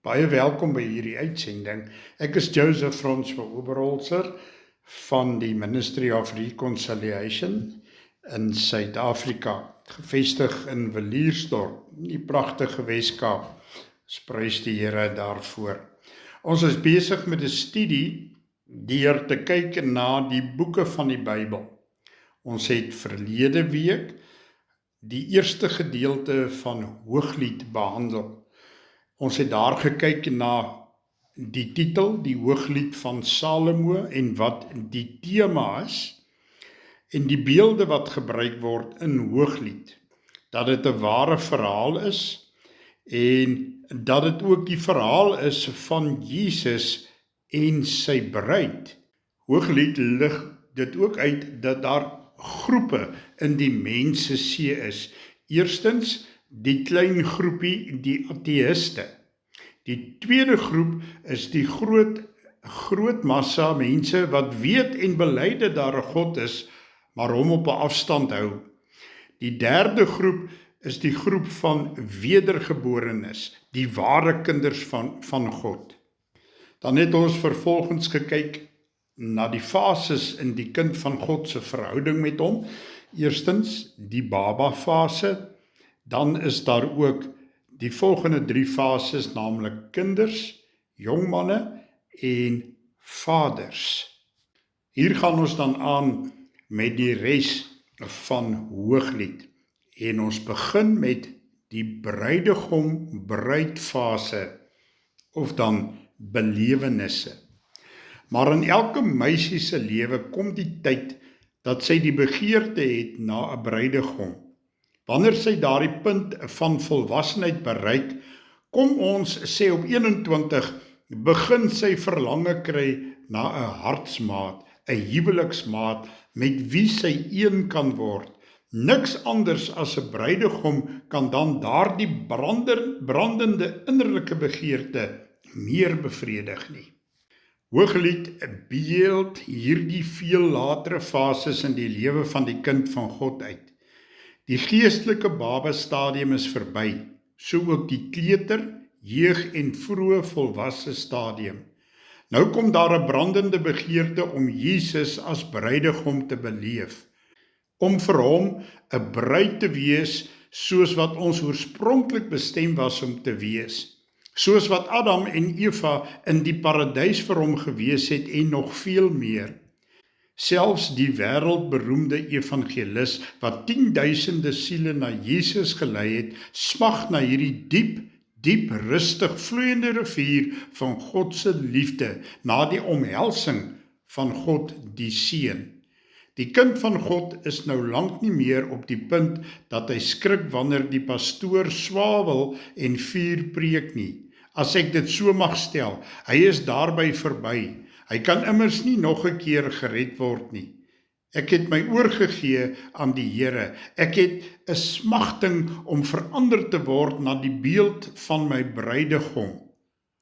Baie welkom by hierdie uitsending. Ek is Joseph Francois Oberholzer van die Ministry of Reconciliation in Suid-Afrika, gevestig in Villiersdorp, die pragtige Weskaap. Prys die Here daarvoor. Ons is besig met 'n studie deur te kyk na die boeke van die Bybel. Ons het verlede week die eerste gedeelte van Hooglied behandel. Ons het daar gekyk na die titel, die Hooglied van Salomo en wat die tema is en die beelde wat gebruik word in Hooglied. Dat dit 'n ware verhaal is en dat dit ook die verhaal is van Jesus en sy bruid. Hooglied lig dit ook uit dat daar groepe in die mensesee is. Eerstens, die klein groepie, die ateïste. Die tweede groep is die groot massa mense wat weet en bely dat daar 'n God is, maar hom op 'n afstand hou. Die derde groep is die groep van wedergeborenes, die ware kinders van God. Dan het ons vervolgens gekyk na die fases in die kind van God se verhouding met hom. Eerstens, die baba fase. Dan is daar ook die volgende 3 fases, naamlik kinders, jongmanne en vaders. Hier gaan ons dan aan met die res van Hooglied. En ons begin met die bruidegom-bruidfase, of dan belewenisse. Maar in elke meisie se lewe kom die tyd dat sy die begeerte het na 'n bruidegom. Wanneer sy daardie punt van volwassenheid bereik, kom ons sê op 21, begin sy verlange kry na 'n hartsmaat, 'n huweliksmaat met wie sy een kan word. Niks anders as 'n bruidegom kan dan daardie brandende innerlike begeerte meer bevredig nie. Hooglied beeld hierdie veel latere fases in die lewe van die kind van God uit. Die geestelike baba stadium is verby, so ook die kleuter, jeug en vroeë volwasse stadium. Nou kom daar 'n brandende begeerte om Jesus as bruidegom te beleef, om vir hom 'n bruid te wees soos wat ons oorspronklik bestem was om te wees, soos wat Adam en Eva in die paradys vir hom gewees het en nog veel meer. Selfs die wêreldberoemde evangelis wat 10.000 siele na Jesus gelei het, smag na hierdie diep rustig vloeiende rivier van God se liefde, na die omhelsing van God die Seun. Die kind van God is nou lank nie meer op die punt dat hy skrik wanneer die pastoor swawel en vuur preek nie. As ek dit so mag stel, hy is daarby verby. Hy kan immers nie nog 'n keer gered word nie. Ek het my oorgegee aan die Here. Ek het 'n smagting om verander te word na die beeld van my bruidegom.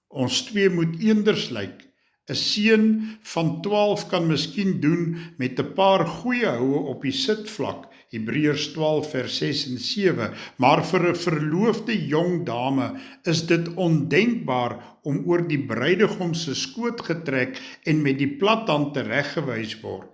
Ons twee moet eenders lyk. 'n Seun van 12 kan miskien doen met 'n paar goeie houe op die sitvlak, Hebreërs 12 vers 6 en 7, maar vir 'n verloofde jong dame is dit ondenkbaar om oor die bruidegom se skoot getrek en met die plathand tereggewys word.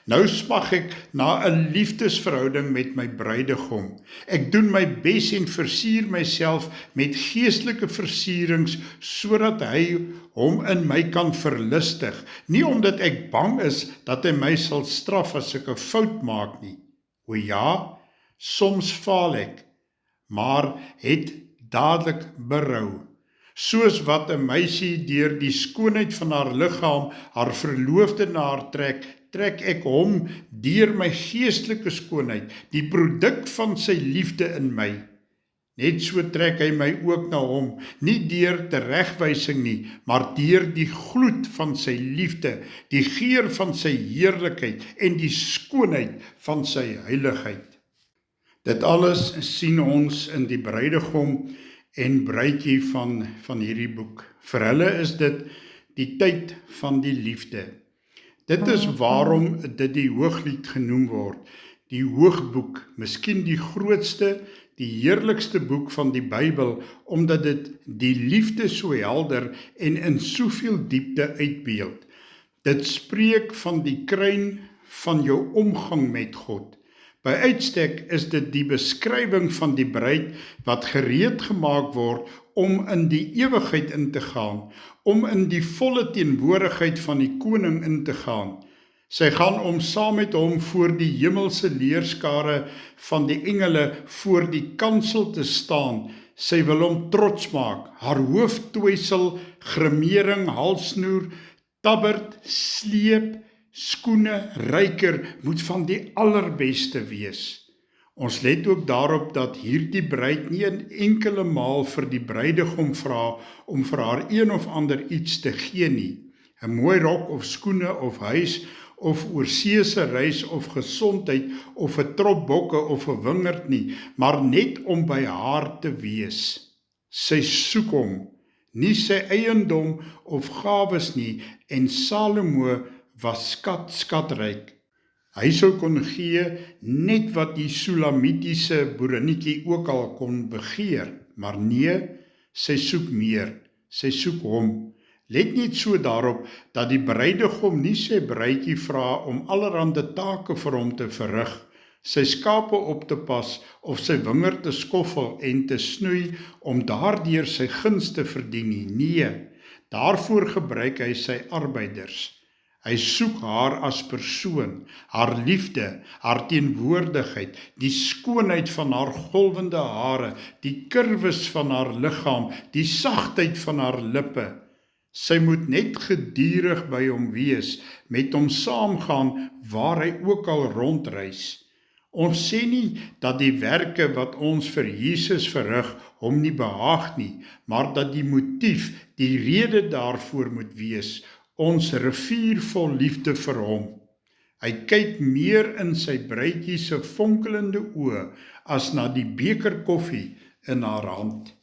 Nou smag ek na 'n liefdesverhouding met my bruidegom. Ek doen my bes en versier myself met geestelike versierings sodat hy hom in my kan verlustig, nie omdat ek bang is dat hy my sal straf as ek 'n fout maak nie. O ja, soms faal ek, maar het dadelik berou. Soos wat 'n meisie deur die skoonheid van haar liggaam haar verloofde na haar trek ek hom deur my geestelike skoonheid, die produk van sy liefde in my. Net so trek hy my ook na hom, nie deur teregwysing nie, maar deur die gloed van sy liefde, die geur van sy heerlikheid en die skoonheid van sy heiligheid. Dit alles sien ons in die bruidegom en bruidjie van hierdie boek. Vir hulle is dit die tyd van die liefde. Dit is waarom dit die Hooglied genoem word, die Hoogboek, miskien die grootste, die heerlikste boek van die Bybel, omdat dit die liefde so helder en in soveel diepte uitbeeld. Dit spreek van die kruin van jou omgang met God. By uitstek is dit die beskrywing van die bruid wat gereed gemaak word om in die ewigheid in te gaan, om in die volle teenwoordigheid van die koning in te gaan. Sy gaan om saam met hom voor die hemelse leerskare van die engele voor die kansel te staan. Sy wil hom trots maak, haar hooftoeisel, grimering, halssnoer, tabberd, sleep, skoene, ryker moet van die allerbeste wees. Ons let ook daarop dat hierdie bruid nie 'n enkele maal vir die bruidegom vra om vir haar een of ander iets te gee nie. 'n Mooi rok of skoene of huis of oorseese reis of gesondheid of 'n trop bokke of 'n wingerd nie, maar net om by haar te wees. Sy soek hom, nie sy eiendom of gawes nie, en Salomo was skatryk. Hy sou kon gee net wat die Sulamitiese boerinnetjie ook al kon begeer, maar nee, sy soek meer, sy soek hom. Let net so daarop dat die bruidegom nie sy bruidjie vra om allerhande take vir hom te verrig, sy skape op te pas of sy wingerd te skoffel en te snoei om daardeur sy guns te verdien nie. Nee, daarvoor gebruik hy sy arbeiders. Hy soek haar as persoon, haar liefde, haar teenwoordigheid, die skoonheid van haar golwende hare, die kurwes van haar liggaam, die sagtheid van haar lippe. Sy moet net gedurig by hom wees, met hom saamgaan waar hy ook al rondreis. Ons sê nie dat die werke wat ons vir Jesus verrig hom nie behaag nie, maar dat die motief, die rede daarvoor moet wees, ons rivier vol liefde vir hom. Hy kyk meer in sy bruidjie se fonkelende oë as na die beker koffie in haar hand.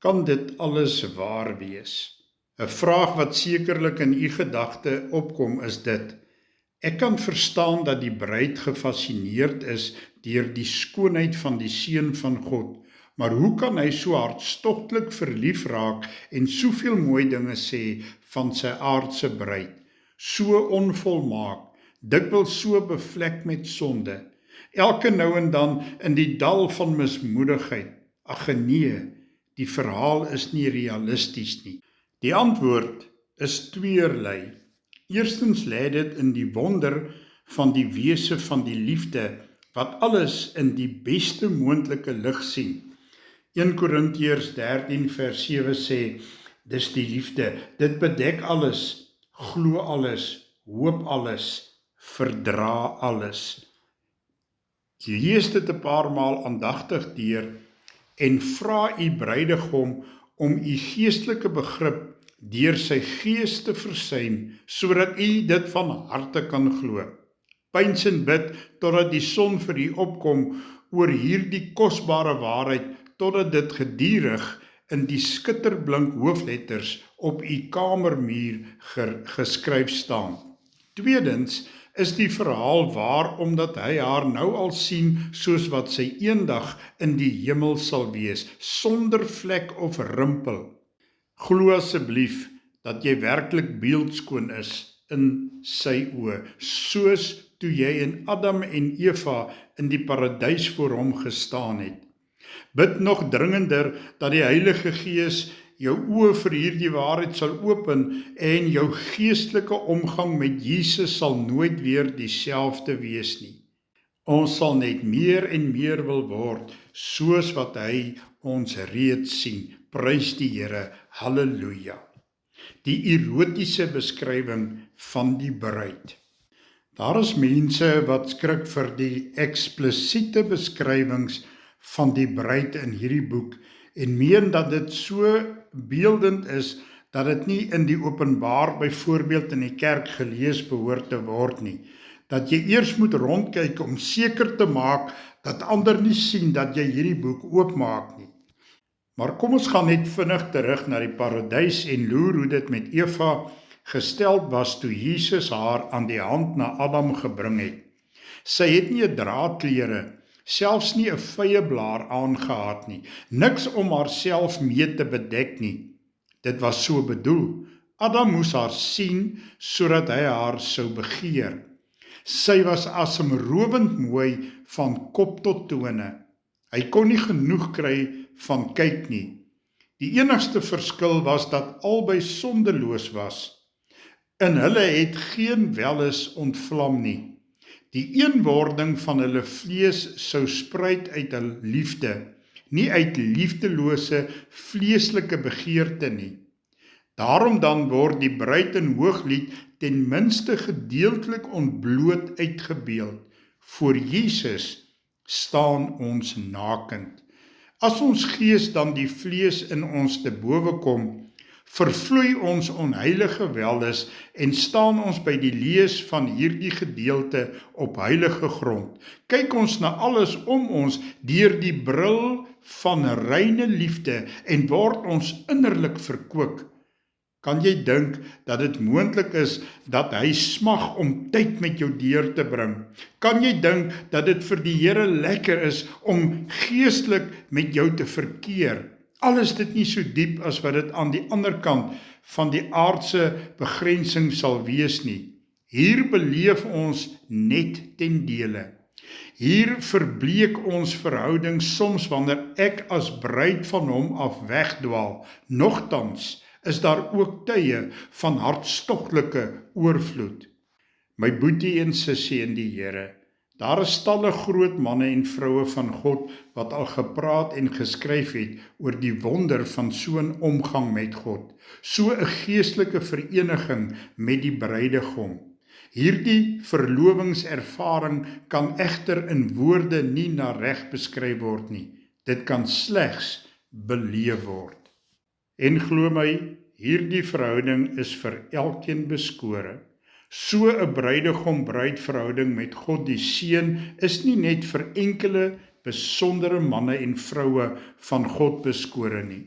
Kan dit alles waar wees? 'n Vraag wat sekerlik in u gedagte opkom is dit: ek kan verstaan dat die bruid gefassineerd is deur die skoonheid van die seun van God, maar hoe kan hy so hartstogtelik verlief raak en soveel mooi dinge sê van sy aardse bruid, so onvolmaak, dikwels so bevlek met sonde, elke nou en dan in die dal van mismoedigheid? Ag nee, die verhaal is nie realisties nie. Die antwoord is tweerlei. Eerstens lê dit in die wonder van die wese van die liefde, wat alles in die beste moontlike lig sien. 1 Korintiërs 13 vers 7 sê, dis die liefde, dit bedek alles, glo alles, hoop alles, verdra alles. Lees dit 'n paar maal aandagtig deur en vra u bruidegom om u geestelike begrip deur sy gees te versuim, sodat u dit van harte kan glo. Pyns en bid totdat die son vir u opkom oor hierdie kosbare waarheid, totdat dit gedurig in die skitterblink hoofletters op u kamermuur geskryf staan. Tweedens is die verhaal waar omdat hy haar nou al sien soos wat sy eendag in die hemel sal wees, sonder vlek of rimpel. Glo asseblief dat jy werklik beeldskoon is in sy oë, soos toe jy en Adam en Eva in die paradys voor hom gestaan het. Bid nog dringender dat die Heilige Gees jou oë vir hierdie waarheid sal open en jou geestelike omgang met Jesus sal nooit weer dieselfde wees nie. Ons sal net meer en meer wil word, soos wat hy ons reeds sien. Prys die Here, halleluja. Die erotiese beskrywing van die bruid. Daar is mense wat skrik vir die eksplisiete beskrywings van die bruid in hierdie boek en meen dat dit so beeldend is dat dit nie in die openbaar byvoorbeeld in die kerk gelees behoort te word nie. Dat jy eers moet rondkyk om seker te maak dat ander nie sien dat jy hierdie boek oopmaak nie. Maar kom ons gaan net vinnig terug na die paradys en loer hoe dit met Eva gestel was toe Jesus haar aan die hand na Adam gebring het. Sy het nie 'n draadklere, selfs nie 'n vyeblaar aangehad nie, niks om haarself mee te bedek nie. Dit was so bedoel. Adam moes haar sien, sodat hy haar sou begeer. Sy was asemrowend mooi van kop tot tone. Hy kon nie genoeg kry van kyk nie. Die enigste verskil was dat albei sondeloos was. In hulle het geen welis ontvlam nie. Die eenwording van hulle vlees sou spruit uit hul liefde, nie uit liefdelose vleeslike begeerte nie. Daarom dan word die bruid in Hooglied ten minste gedeeltelik ontbloot uitgebeeld. Voor Jesus staan ons nakend. As ons gees dan die vlees in ons te bowe kom, vervloei ons onheilige welis en staan ons by die lees van hierdie gedeelte op heilige grond. Kyk ons na alles om ons deur die bril van reine liefde en word ons innerlik verkook. Kan jy dink dat dit moontlik is dat hy smag om tyd met jou deur te bring? Kan jy dink dat dit vir die Here lekker is om geestelik met jou te verkeer? Al is dit nie so diep as wat dit aan die ander kant van die aardse begrensing sal wees nie. Hier beleef ons net ten dele. Hier verbleek ons verhouding soms wanneer ek as bruid van hom af wegdwaal. Nogtans is daar ook tye van hartstochtelike oorvloed. My boetie en sussie in die Here, daar is talle groot manne en vroue van God wat al gepraat en geskryf het oor die wonder van so 'n omgang met God, so 'n geestelike vereniging met die bruidegom. Hierdie verlovingservaring kan egter in woorde nie na reg beskryf word nie. Dit kan slegs beleef word. En glo my, hierdie verhouding is vir elkeen beskore. So 'n bruidegom-bruidverhouding met God die Seun is nie net vir enkele besondere manne en vroue van God beskore nie.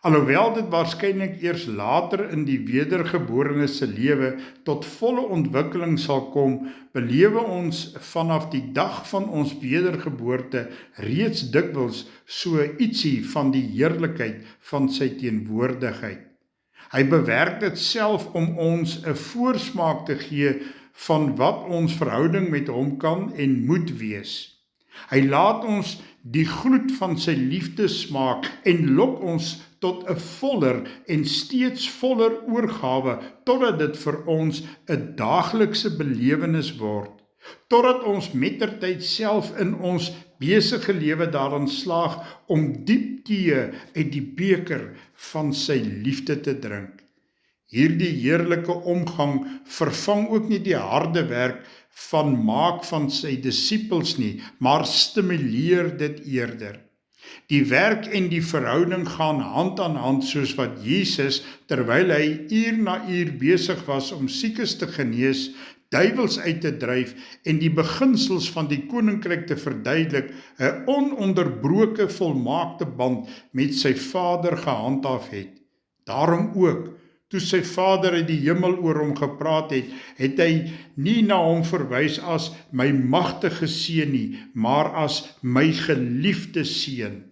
Alhoewel dit waarskynlik eers later in die wedergeborene se lewe tot volle ontwikkeling sal kom, belewe ons vanaf die dag van ons wedergeboorte reeds dikwels so ietsie van die heerlikheid van sy teenwoordigheid. Hy bewerk dit self om ons 'n voorsmaak te gee van wat ons verhouding met hom kan en moet wees. Hy laat ons die gloed van sy liefde smaak en lok ons tot 'n voller en steeds voller oorgawe, totdat dit vir ons 'n daaglikse belewenis word, totdat ons mettertyd self in ons besige lewe daarin slaag om diep tee uit die beker van sy liefde te drink. Hierdie heerlike omgang vervang ook nie die harde werk van maak van sy disippels nie, maar stimuleer dit eerder. Die werk en die verhouding gaan hand aan hand soos wat Jesus, terwyl hy uur na uur besig was om siekes te genees, duiwels uit te dryf en die beginsels van die koninkryk te verduidelik, 'n ononderbroke volmaakte band met sy Vader gehandhaaf het. Daarom ook, toe sy Vader uit die hemel oor hom gepraat het, het hy nie na hom verwys as my magtige seun nie, maar as my geliefde seun.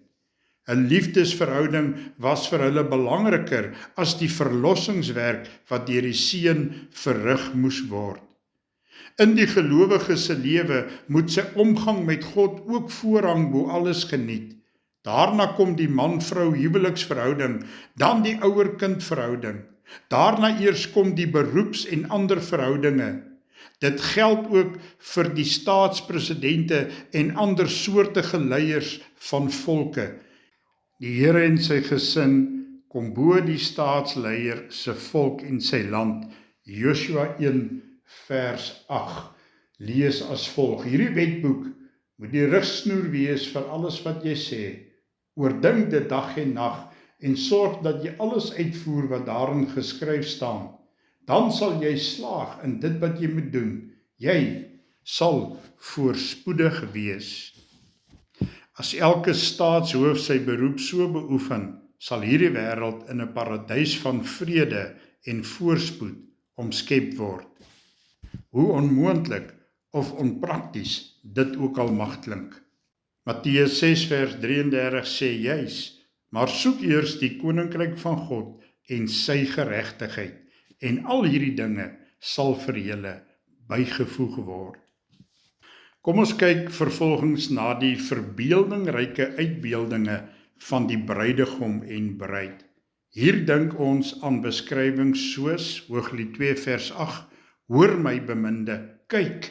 'n Liefdesverhouding was vir hulle belangriker as die verlossingswerk wat deur die seun verrig moes word. In die gelowige se lewe moet sy omgang met God ook voorrang bo alles geniet. Daarna kom die man-vrou huweliksverhouding, dan die ouer-kind-verhouding. Daarna eers kom die beroeps- en ander verhoudinge. Dit geld ook vir die staatspresidente en ander soortige leiers van volke. Die Here en sy gesin kom bo die staatsleier se volk en sy land. Joshua 1 vers 8 lees as volg: hierdie wetboek moet die rigsnoer wees vir alles wat jy sê. Oordink dit dag en nag en sorg dat jy alles uitvoer wat daarin geskryf staan. Dan sal jy slaag in dit wat jy moet doen. Jy sal voorspoedig wees. As elke staatshoof sy beroep so beoefen, sal hierdie wêreld in 'n paradys van vrede en voorspoed omskep word. Hoe onmoontlik of onprakties dit ook al mag klink. Matteus 6 vers 33 sê juis, maar soek eers die koninkryk van God en sy geregtigheid, en al hierdie dinge sal vir julle bygevoeg word. Kom ons kyk vervolgens na die verbeeldingryke uitbeeldinge van die bruidegom en bruid. Hier dink ons aan beskrywings soos Hooglied 2 vers 8, hoor my beminde, kyk,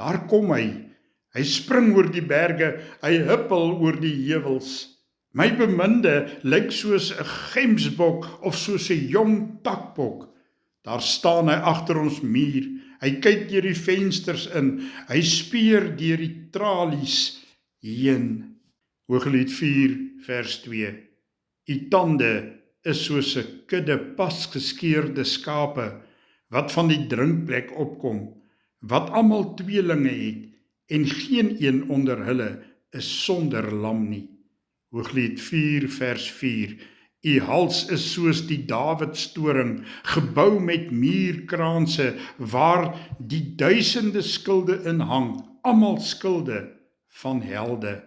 daar kom hy spring oor die berge, hy huppel oor die heuwels. My beminde lyk soos 'n gemsbok of soos 'n jong takbok. Daar staan hy agter ons muur, hy kyk deur die vensters in, hy speer deur die tralies heen. Hooglied 4 vers 2, u tande is soos 'n kudde pasgeskeurde skape, wat van die drinkplek opkom, wat almal tweelinge het, en geen een onder hulle is sonder lam nie. Hooglied 4 vers 4, u hals is soos die Dawidstoring, gebou met muurkraanse, waar die duisende skilde in hang, almal skilde van helde.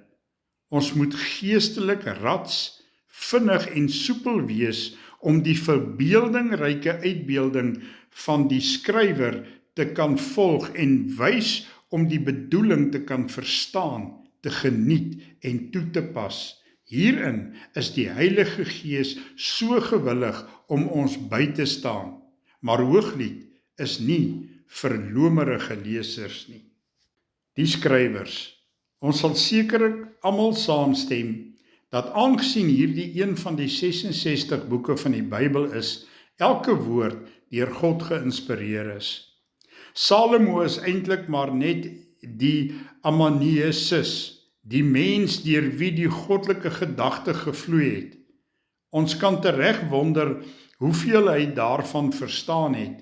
Ons moet geestelik rats, vinnig en soepel wees om die verbeeldingryke uitbeelding van die skrywer te kan volg en wys om die bedoeling te kan verstaan, te geniet en toe te pas. Hierin is die Heilige Gees so gewillig om ons by te staan, maar Hooglied is nie vir lomerige lesers nie. Die skrywers, ons sal sekerlik almal saamstem, dat aangesien hierdie een van die 66 boeke van die Bybel is, elke woord deur God geïnspireer is. Salomo is eintlik maar net die amanuensis, die mens deur wie die goddelike gedagte gevloei het. Ons kan tereg wonder hoeveel hy daarvan verstaan het.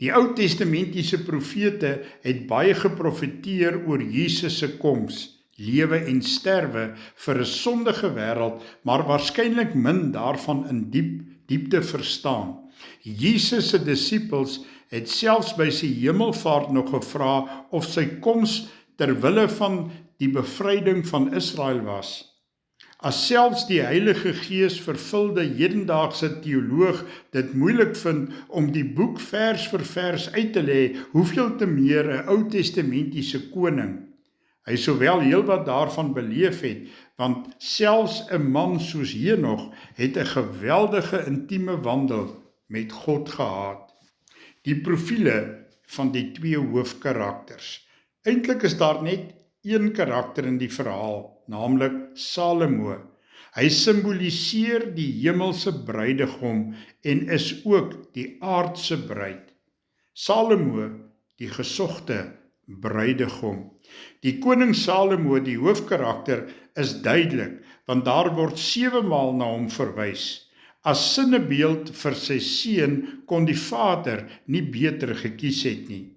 Die Ou Testamentiese profete het baie geprofeteer oor Jesus se koms, lewe en sterwe vir 'n sondige wêreld, maar waarskynlik min daarvan in diepte verstaan. Jesus se disippels het selfs by sy hemelvaart nog gevra of sy koms ter wille van die bevryding van Israel was. As selfs die Heilige Gees vervulde hedendaagse teoloog dit moeilik vind om die boek vers vir vers uit te lê, hoeveel te meer 'n Ou Testamentiese koning. Hy sowel heel wat daarvan beleef het, want selfs 'n man soos Henog het 'n geweldige intieme wandel met God gehad. Die profiele van die twee hoofkarakters. Eintlik is daar net een karakter in die verhaal, naamlik Salomo. Hy simboliseer die hemelse bruidegom en is ook die aardse bruid. Salomo, die gesogte bruidegom. Die koning Salomo, die hoofkarakter, is duidelik, want daar word 7 maal na hom verwys. As sinnebeeld vir sy seun kon die vader nie beter gekies het nie.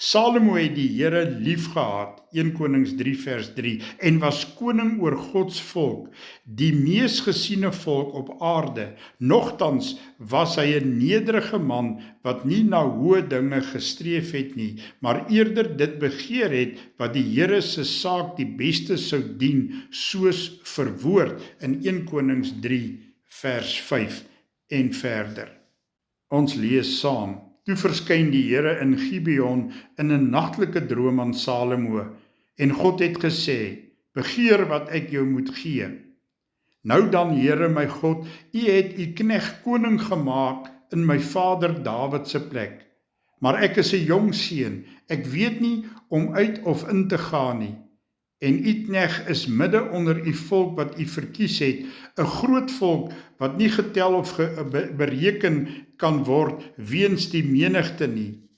Salomo het die Here liefgehad, 1 Konings 3 vers 3, en was koning oor Gods volk, die mees gesiene volk op aarde. Nogtans was hy 'n nederige man wat nie na hoë dinge gestreef het nie, maar eerder dit begeer het wat die Here se saak die beste sou dien, soos verwoord in 1 Konings 3 vers 5 en verder. Ons lees saam. Toe verskyn die Here in Gibeon in 'n nagtelike droom aan Salomo, en God het gesê, begeer wat ek jou moet gee. Nou dan, Here my God, u het u knegt koning gemaak in my vader Dawid se plek, maar ek is 'n jong seun, ek weet nie om uit of in te gaan nie. En u knegt is midde onder u volk wat u verkies het, 'n groot volk wat nie getel of bereken kan word weens die menigte nie.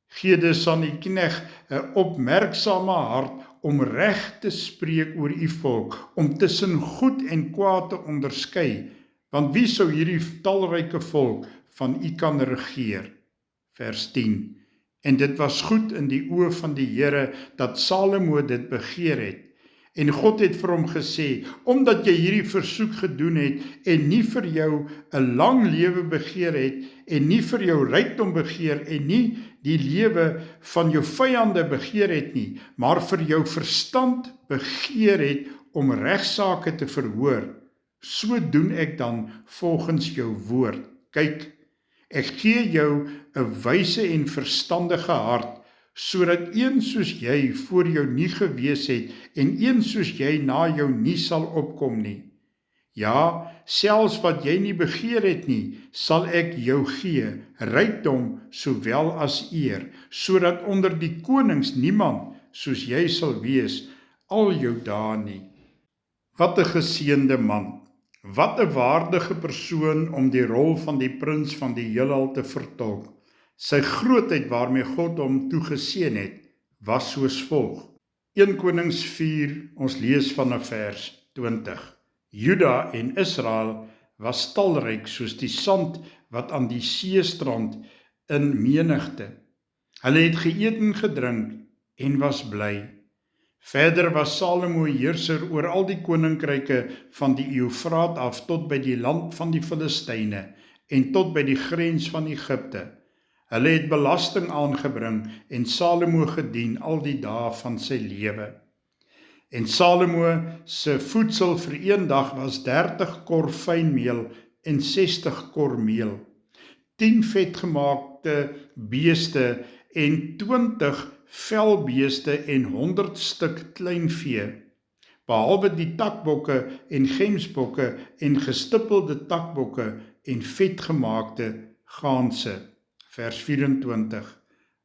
Gee dus aan u knegt 'n opmerksame hart om reg te spreek oor u volk, om tussen goed en kwaad te onderskei, want wie sou hierdie talryke volk van u kan regeer? Vers 10. En dit was goed in die oë van die Here dat Salomo dit begeer het. En God het vir hom gesê, omdat jy hierdie versoek gedoen het en nie vir jou 'n lang lewe begeer het en nie vir jou rykdom begeer en nie die lewe van jou vyande begeer het nie, maar vir jou verstand begeer het om regsake te verhoor, so doen ek dan volgens jou woord. Kyk, ek gee jou 'n wyse en verstandige hart, sodat een soos jy voor jou nie gewees het en een soos jy na jou nie sal opkom nie. Ja, selfs wat jy nie begeer het nie, sal ek jou gee, rykdom sowel as eer, sodat onder die konings niemand soos jy sal wees al jou dae nie. Wat 'n geseënde man, wat 'n waardige persoon om die rol van die prins van die heelal te vertolk. Sy grootheid waarmee God hom toegeseën het, was soos volg. 1 Konings 4, ons lees vanaf vers 20. Juda en Israel was talryk soos die sand wat aan die seestrand in menigte. Hulle het geëet en gedrink en was bly. Verder was Salomo heerser oor al die koninkryke van die Eufraat af tot by die land van die Filistyne en tot by die grens van Egipte. Hulle het belasting aangebring en Salomo gedien al die dae van sy lewe. En Salomo se voedsel vir een dag was 30 kor fynmeel en 60 kor meel, 10 vetgemaakte beeste en 20 velbeeste en 100 stuk kleinvee, behalwe die takbokke en gemsbokke en gestippelde takbokke en vetgemaakte gaanse. Vers 24.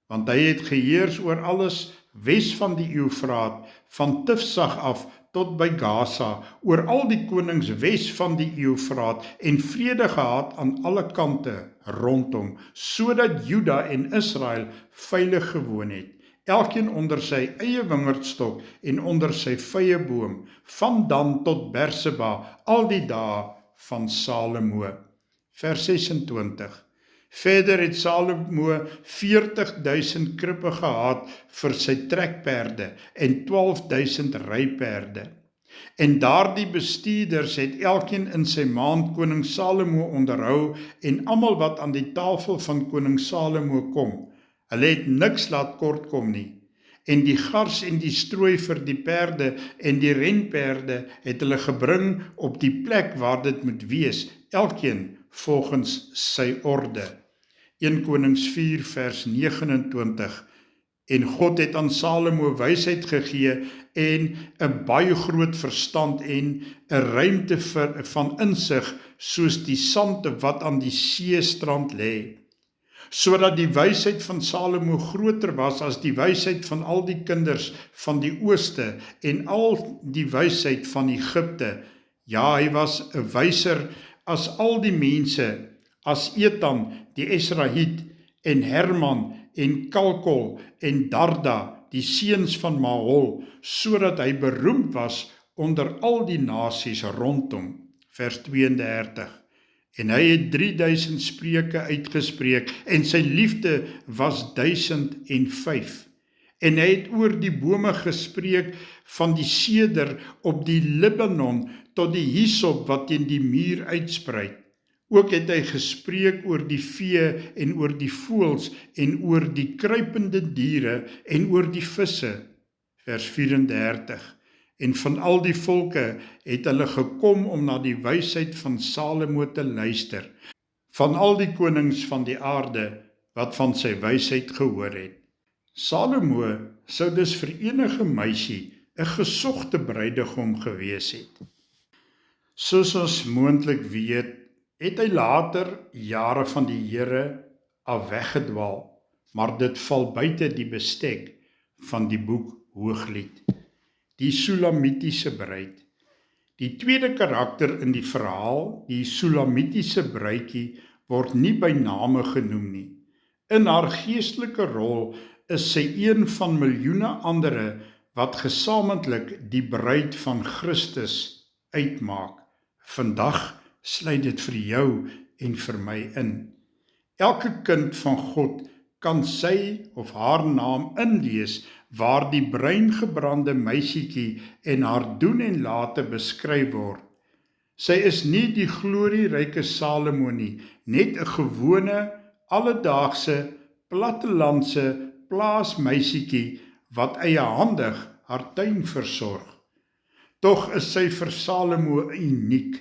Want hy het geheers oor alles wes van die Eufraat, van Tifsag af tot by Gaza, oor al die konings wes van die Eufraat en vrede gehad aan alle kante rondom, sodat Juda en Israel veilig gewoon het, elkeen onder sy eie wingerdstok en onder sy vyeboom, van Dan tot Berseba, al die dae van Salomo. Vers 26. Verder het Salomo 40.000 krippe gehad vir sy trekperde en 12.000 ryperde. En daardie bestuurders het elkeen in sy maand koning Salomo onderhou en almal wat aan die tafel van koning Salomo kom. Hulle het niks laat kort kom nie. En die gars en die strooi vir die perde en die renperde het hulle gebring op die plek waar dit moet wees, elkeen volgens sy orde. 1 Konings 4 vers 29. En God het aan Salomo wysheid gegee en 'n baie groot verstand en 'n ruimte van insig soos die sand wat aan die seestrand lê, sodat die wysheid van Salomo groter was as die wysheid van al die kinders van die ooste en al die wysheid van Egipte. Ja, hy was 'n wyser as al die mense, as Etan die Esrahiet en Herman en Kalkol en Darda, die seuns van Mahol, sodat hy beroemd was onder al die nasies rondom. Vers 32. En hy het 3000 spreuke uitgespreek en sy liefde was 1005. En hy het oor die bome gespreek van die seder op die Libanon tot die hyssop wat teen die muur uitsprei. Ook het hy gespreek oor die vee en oor die voëls en oor die kruipende diere en oor die visse. Vers 34. En van al die volke het hulle gekom om na die wysheid van Salomo te luister, van al die konings van die aarde wat van sy wysheid gehoor het. Salomo sou dus vir enige meisie 'n gesogte bruidegom gewees het. Soos ons moontlik weet, het hy later jare van die Here af weggedwaal, maar dit val buite die bestek van die boek Hooglied. Die Sulamitiese bruid. Die tweede karakter in die verhaal, die Sulamitiese bruidjie, word nie by name genoem nie. In haar geestelike rol is sy een van miljoene ander wat gesamentlik die bruid van Christus uitmaak. Vandag sluit dit vir jou en vir my in. Elke kind van God kan sy of haar naam inlees waar die bruingebrande meisietjie en haar doen en late beskryf word. Sy is nie die glorieryke Salomo nie, net 'n gewone, alledaagse, plattelandse plaasmeisietjie wat eiehandig haar tuin versorg. Tog is sy vir Salomo uniek.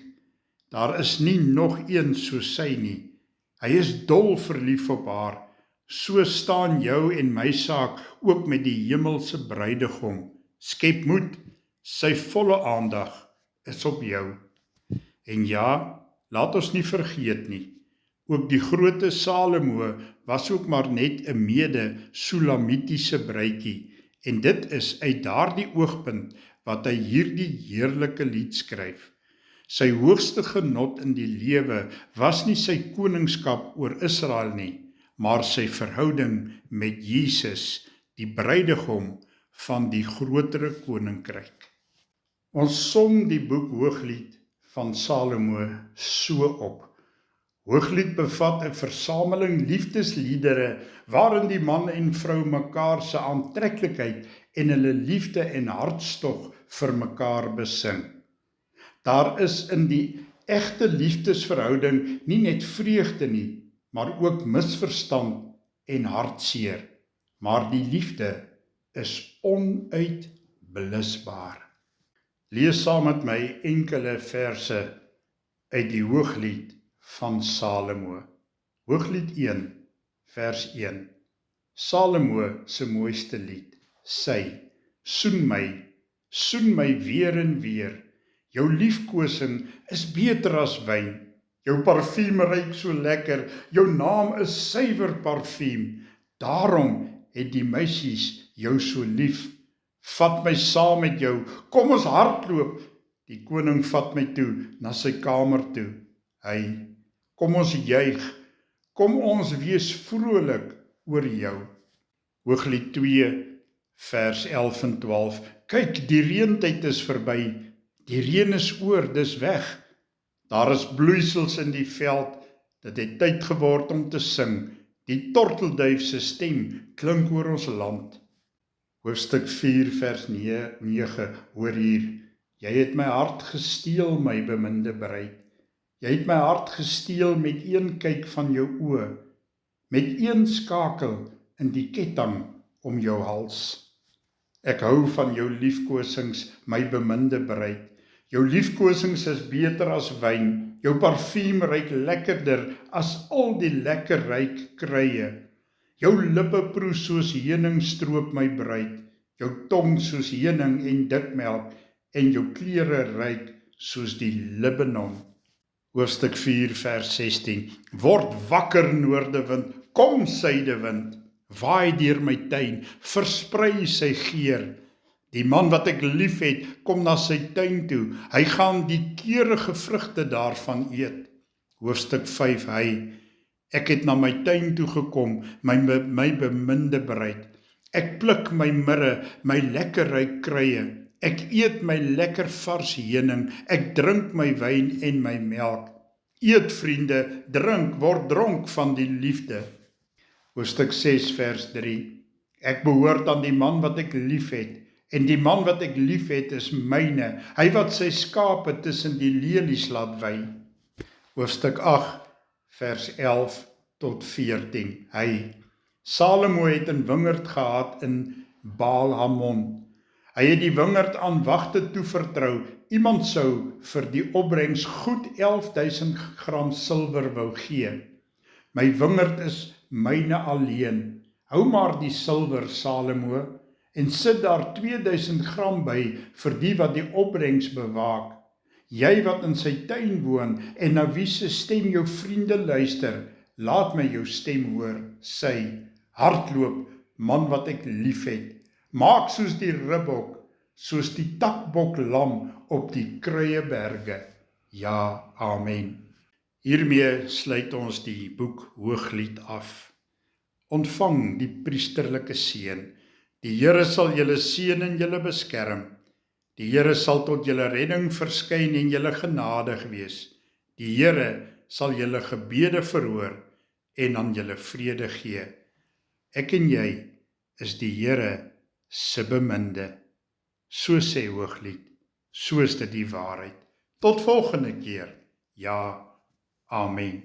Daar is nie nog een soos sy nie. Hy is dol verlief op haar. So staan jou en my saak ook met die hemelse bruidegom. Skep moed, sy volle aandag is op jou. En ja, laat ons nie vergeet nie, ook die groote Salomo was ook maar net 'n mede-Sulamitiese bruidjie, en dit is uit daardie oogpunt wat hy hierdie heerlike lied skryf. Sy hoogste genot in die lewe was nie sy koningskap oor Israel nie, maar sy verhouding met Jesus, die bruidegom van die grotere koninkryk. Ons som die boek Hooglied van Salomo so op. Hooglied bevat 'n versameling liefdesliedere waarin die man en vrou mekaar se aantreklikheid en hulle liefde en hartstog vir mekaar besing. Daar is in die egte liefdesverhouding nie net vreugde nie, maar ook misverstand en hartseer. Maar die liefde is onuitblusbaar. Lees saam met my enkele verse uit die Hooglied van Salomo. Hooglied 1, vers 1. Salomo se mooiste lied. Sy, soen my weer en weer. Jou liefkosing is beter as wyn. Jou parfuum ruik so lekker, jou naam is suiwer parfuum. Daarom het die meisies jou so lief. Vat my saam met jou, kom ons hardloop. Die koning vat my toe na sy kamer toe. Hy, kom ons juig, kom ons wees vrolik oor jou. Hooglied 2, vers 11 en 12. Kyk, die reentyd is verby, die reën is oor, dis weg. Daar is bloeisels in die veld, dit het tyd geword om te sing. Die tortelduif se stem klink oor ons land. Hoofstuk 4 vers 9, hoor hier, jy het my hart gesteel, my beminde bruid. Jy het my hart gesteel met een kyk van jou oë, met een skakel in die ketting om jou hals. Ek hou van jou liefkosings, my beminde bruid. Jou liefkosings is beter as wyn, jou parfuum ruik lekkerder as al die lekker ryk kruie. Jou lippe proe soos heuningstroop, my bruid, jou tong soos heuning en dikmelk, en jou klere ryk soos die Libanon. Hoofstuk 4 vers 16. Word wakker noordewind, kom suidewind, waai deur my tuin, versprei sy geur. Die man wat ek lief het, kom na sy tuin toe, hy gaan die keurige vrugte daarvan eet. Hoofstuk 5, ek het na my tuin toe gekom, my beminde bruid. Ek pluk my mirre, my lekker ryk kruie. Ek eet my lekker vars heuning, ek drink my wyn en my melk. Eet vriende, drink, word dronk van die liefde. Hoofstuk 6 vers 3. Ek behoort aan die man wat ek lief het, en die man wat ek lief het is myne, hy wat sy skape tussen die lelies laat wei. Hoofstuk 8 vers 11 tot 14. Salomo het 'n wingerd gehad in Baal-Hamon. Hy het die wingerd aan wagte toevertrou. Iemand sou vir die opbrengs goed 11.000 gram silwer wou gee. My wingerd is myne alleen. Hou maar die silwer, Salomo, en sit daar 2000 gram by vir die wat die opbrengs bewaak. Jy wat in sy tuin woon en na wie se stem jou vriende luister, laat my jou stem hoor, sy. Hardloop, man wat ek lief het. Maak soos die ribbok, soos die takbok lam op die Kruieberge. Ja, amen. Hiermee sluit ons die boek Hooglied af. Ontvang die priesterlike seën. Die Here sal julle seën en julle beskerm. Die Here sal tot julle redding verskyn en julle genadig wees. Die Here sal julle gebede verhoor en aan julle vrede gee. Ek en jy is die Here se beminde. So sê Hooglied, so is dit die waarheid. Tot volgende keer. Ja, amen.